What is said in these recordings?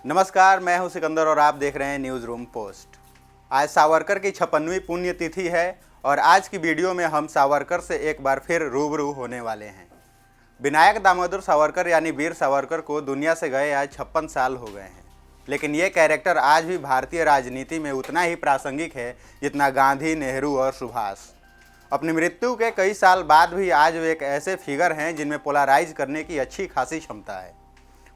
नमस्कार, मैं हूं सिकंदर और आप देख रहे हैं न्यूज़ रूम पोस्ट। आज सावरकर की 56वीं पुण्यतिथि है और आज की वीडियो में हम सावरकर से एक बार फिर रूबरू होने वाले हैं। विनायक दामोदर सावरकर यानी वीर सावरकर को दुनिया से गए आज 56 साल हो गए हैं, लेकिन ये कैरेक्टर आज भी भारतीय राजनीति में उतना ही प्रासंगिक है जितना गांधी, नेहरू और सुभाष। अपनी मृत्यु के कई साल बाद भी आज वे एक ऐसे फिगर हैं जिनमें पोलराइज करने की अच्छी खासी क्षमता है।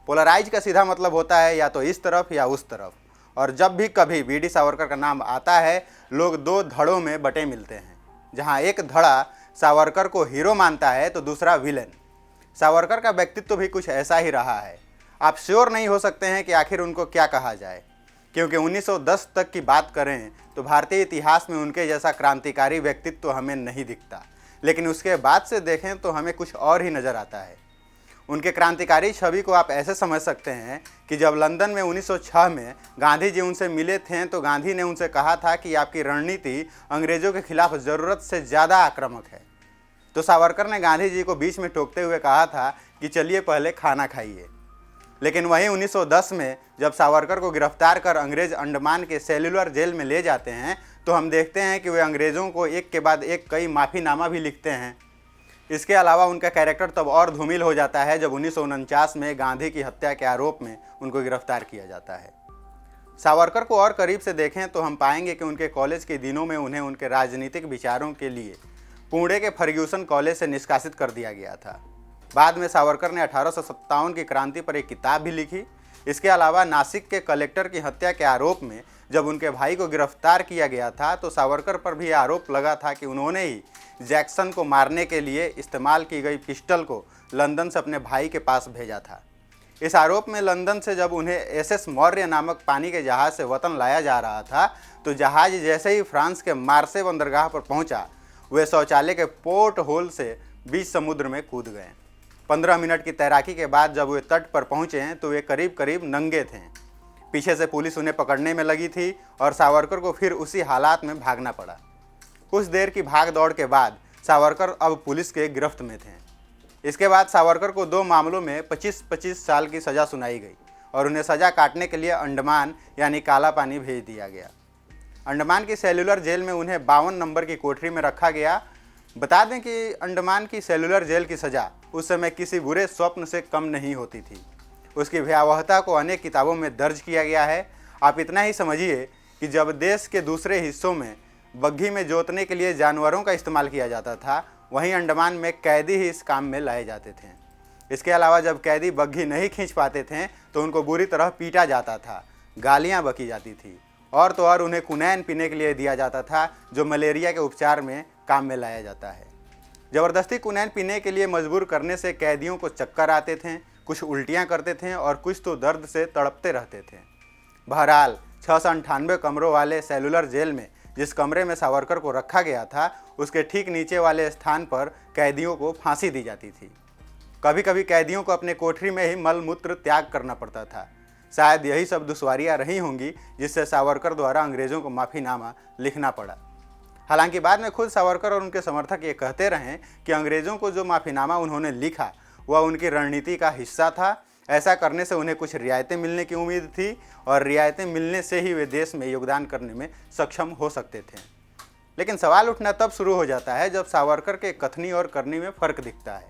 पोलराइज का सीधा मतलब होता है या तो इस तरफ या उस तरफ, और जब भी कभी वीडी सावरकर का नाम आता है लोग दो धड़ों में बटे मिलते हैं, जहां एक धड़ा सावरकर को हीरो मानता है तो दूसरा विलेन। सावरकर का व्यक्तित्व भी कुछ ऐसा ही रहा है। आप श्योर नहीं हो सकते हैं कि आखिर उनको क्या कहा जाए, क्योंकि 1910 तक की बात करें तो भारतीय इतिहास में उनके जैसा क्रांतिकारी व्यक्तित्व हमें नहीं दिखता, लेकिन उसके बाद से देखें तो हमें कुछ और ही नज़र आता है। उनके क्रांतिकारी छवि को आप ऐसे समझ सकते हैं कि जब लंदन में 1906 में गांधी जी उनसे मिले थे तो गांधी ने उनसे कहा था कि आपकी रणनीति अंग्रेज़ों के खिलाफ ज़रूरत से ज़्यादा आक्रामक है, तो सावरकर ने गांधी जी को बीच में टोकते हुए कहा था कि चलिए पहले खाना खाइए। लेकिन वहीं 1910 में जब सावरकर को गिरफ्तार कर अंग्रेज़ अंडमान के सेल्युलर जेल में ले जाते हैं तो हम देखते हैं कि वे अंग्रेज़ों को एक के बाद एक कई माफ़ीनामा भी लिखते हैं। इसके अलावा उनका कैरेक्टर तब और धूमिल हो जाता है जब 1949 में गांधी की हत्या के आरोप में उनको गिरफ्तार किया जाता है। सावरकर को और करीब से देखें तो हम पाएंगे कि उनके कॉलेज के दिनों में उन्हें उनके राजनीतिक विचारों के लिए पुणे के फर्ग्यूसन कॉलेज से निष्कासित कर दिया गया था। बाद में सावरकर ने 1857 की क्रांति पर एक किताब भी लिखी। इसके अलावा नासिक के कलेक्टर की हत्या के आरोप में जब उनके भाई को गिरफ्तार किया गया था तो सावरकर पर भी आरोप लगा था कि उन्होंने ही जैक्सन को मारने के लिए इस्तेमाल की गई पिस्टल को लंदन से अपने भाई के पास भेजा था। इस आरोप में लंदन से जब उन्हें एसएस मौर्य नामक पानी के जहाज़ से वतन लाया जा रहा था तो जहाज़ जैसे ही फ्रांस के मार्से बंदरगाह पर पहुंचा वे शौचालय के पोर्ट होल से बीच समुद्र में कूद गए। 15 मिनट की तैराकी के बाद जब वे तट पर पहुंचे तो वे करीब करीब नंगे थे। पीछे से पुलिस उन्हें पकड़ने में लगी थी और सावरकर को फिर उसी हालात में भागना पड़ा। कुछ देर की भाग दौड़ के बाद सावरकर अब पुलिस के गिरफ्त में थे। इसके बाद सावरकर को 2 मामलों में 25-25 साल की सज़ा सुनाई गई और उन्हें सज़ा काटने के लिए अंडमान यानी काला पानी भेज दिया गया। अंडमान की सेल्युलर जेल में उन्हें 52 नंबर की कोठरी में रखा गया। बता दें कि अंडमान की सेल्युलर जेल की सज़ा उस समय किसी बुरे स्वप्न से कम नहीं होती थी। उसकी भयावहता को अनेक किताबों में दर्ज किया गया है। आप इतना ही समझिए कि जब देश के दूसरे हिस्सों में बग्घी में जोतने के लिए जानवरों का इस्तेमाल किया जाता था, वहीं अंडमान में कैदी ही इस काम में लाए जाते थे। इसके अलावा जब कैदी बग्घी नहीं खींच पाते थे तो उनको बुरी तरह पीटा जाता था, गालियाँ बकी जाती थी और तो और उन्हें कुनैन पीने के लिए दिया जाता था, जो मलेरिया के उपचार में काम में लाया जाता है। ज़बरदस्ती कुनैन पीने के लिए मजबूर करने से कैदियों को चक्कर आते थे, कुछ उल्टियाँ करते थे और कुछ तो दर्द से तड़पते रहते थे। बहरहाल 698 कमरों वाले सेल्युलर जेल में जिस कमरे में सावरकर को रखा गया था उसके ठीक नीचे वाले स्थान पर कैदियों को फांसी दी जाती थी। कभी कभी कैदियों को अपने कोठरी में ही मल मूत्र त्याग करना पड़ता था। शायद यही सब दुश्वारियाँ रही होंगी जिससे सावरकर द्वारा अंग्रेज़ों को माफ़ीनामा लिखना पड़ा। हालांकि बाद में खुद सावरकर और उनके समर्थक ये कहते रहें कि अंग्रेज़ों को जो माफ़ीनामा उन्होंने लिखा वह उनकी रणनीति का हिस्सा था। ऐसा करने से उन्हें कुछ रियायतें मिलने की उम्मीद थी और रियायतें मिलने से ही वे देश में योगदान करने में सक्षम हो सकते थे। लेकिन सवाल उठना तब शुरू हो जाता है जब सावरकर के कथनी और करनी में फ़र्क दिखता है।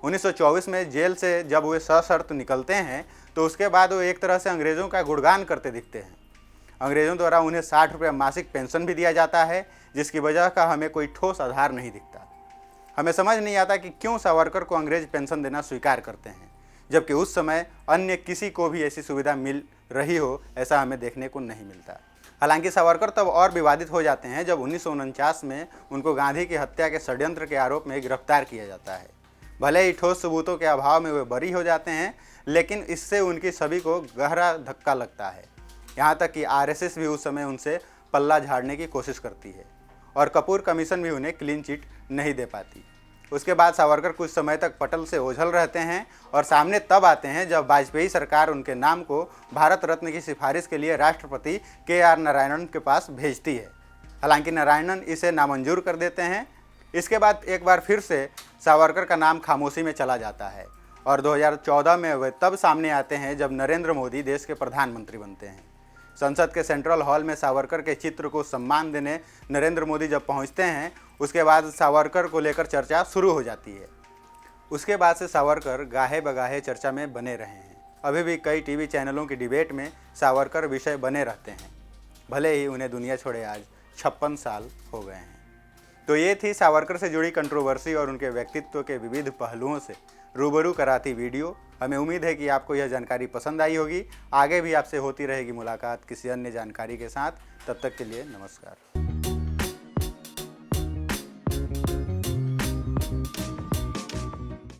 1924 में जेल से जब वे सशर्त निकलते हैं तो उसके बाद वो एक तरह से अंग्रेज़ों का गुणगान करते दिखते हैं। अंग्रेज़ों द्वारा उन्हें 60 रुपये मासिक पेंशन भी दिया जाता है, जिसकी वजह का हमें कोई ठोस आधार नहीं दिखता। हमें समझ नहीं आता कि क्यों सावरकर को अंग्रेज़ पेंशन देना स्वीकार करते हैं, जबकि उस समय अन्य किसी को भी ऐसी सुविधा मिल रही हो ऐसा हमें देखने को नहीं मिलता। हालांकि सावरकर तब और विवादित हो जाते हैं जब 1949 में उनको गांधी की हत्या के षड्यंत्र के आरोप में गिरफ्तार किया जाता है। भले ही ठोस सबूतों के अभाव में वे बरी हो जाते हैं, लेकिन इससे उनकी छवि को गहरा धक्का लगता है। यहाँ तक कि आरएसएस भी उस समय उनसे पल्ला झाड़ने की कोशिश करती है और कपूर कमीशन भी उन्हें क्लीन चिट नहीं दे पाती। उसके बाद सावरकर कुछ समय तक पटल से ओझल रहते हैं और सामने तब आते हैं जब वाजपेयी सरकार उनके नाम को भारत रत्न की सिफारिश के लिए राष्ट्रपति के.आर. नारायणन के पास भेजती है। हालांकि नारायणन इसे नामंजूर कर देते हैं। इसके बाद एक बार फिर से सावरकर का नाम खामोशी में चला जाता है और 2014 में वे तब सामने आते हैं जब नरेंद्र मोदी देश के प्रधानमंत्री बनते हैं। संसद के सेंट्रल हॉल में सावरकर के चित्र को सम्मान देने नरेंद्र मोदी जब पहुंचते हैं, उसके बाद सावरकर को लेकर चर्चा शुरू हो जाती है। उसके बाद से सावरकर गाहे बगाहे चर्चा में बने रहे हैं। अभी भी कई टीवी चैनलों की डिबेट में सावरकर विषय बने रहते हैं, भले ही उन्हें दुनिया छोड़े आज 56 साल हो गए हैं। तो ये थी सावरकर से जुड़ी कंट्रोवर्सी और उनके व्यक्तित्व के विविध पहलुओं से रूबरू कराती वीडियो। हमें उम्मीद है कि आपको यह जानकारी पसंद आई होगी। आगे भी आपसे होती रहेगी मुलाकात किसी अन्य जानकारी के साथ। तब तक के लिए नमस्कार।